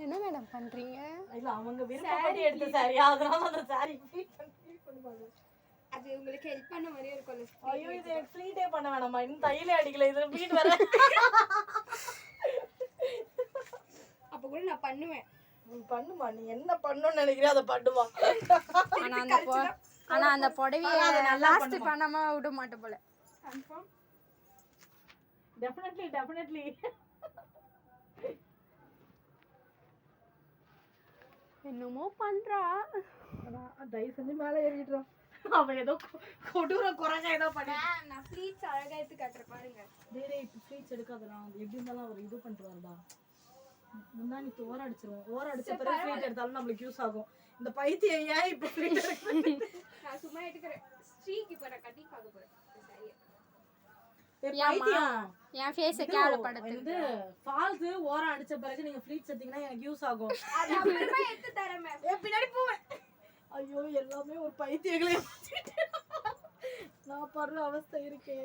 என்ன மேடம் பண்றீங்க? இல்ல அவங்க விருப்பப்பட்டு எடுத்த சாரி, அதனால அந்த சாரி ப்ளீட் பண்ணுவாங்க. அது உங்களுக்கு ஹெல்ப் பண்ண மாதிரியே இருக்கும். ஐயோ இது எனக்கு ப்ளீட்டே பண்ண வேணாமா, இன்னும் தையலே அடிக்கல, இதுல ப்ளீட் வர. அப்ப கூட நான் பண்ணுவேன். பண்ணுமா, நீ என்ன பண்ணணும்னு நினைக்கிறே அதை பண்ணுமா. ஆனா அந்த புடவைய லாஸ்ட் பண்ணாம விட மாட்டேன் போல. கன்ஃபார்ம் டெஃபினெட்லி என்னமோ பண்றா. தயவு செஞ்சு மேலே ஏறிடுறோம். அவன் ஏதோ கொடூர குரங்க ஏதோ பண்ணி. நான் ப்ளீட்ஸ் அழகா எடுத்து காட்டுறேன் பாருங்க. டேய் இப்போ ப்ளீட்ஸ் எடுக்காதடா, எப்படி இருந்தாலும் அவர் இது பண்ணிட்டு வரடா. முன்னாடி ஓர அடிச்சிருவோம், ஓர அடிச்ச பிறகு ப்ளீட் எடுத்தாலும் நம்மளுக்கு யூஸ் ஆகும். இந்த பைத்தியம் ஏன் இப்போ ப்ளீட் எடுக்குது? நான் சும்மா எடுக்கிறேன். ஸ்ட்ரீக் இப்போ நான் கட்டி பார்க்க போறேன். என் ஃபேஸ் கேவலப்படுத்துது. ஃபால்ஸ் ஓர அடிச்ச பிறகு நீங்க ப்ளீட்ஸ் எடுத்தீங்கன்னா எனக்கு யூஸ் ஆகும். அது அப்புறமா எடுத்து தரேன் மேம். பின்னாடி போவேன். ஐயோ எல்லாமே ஒரு பைத்தியங்களே நான் படுற அவஸ்தை இருக்கே.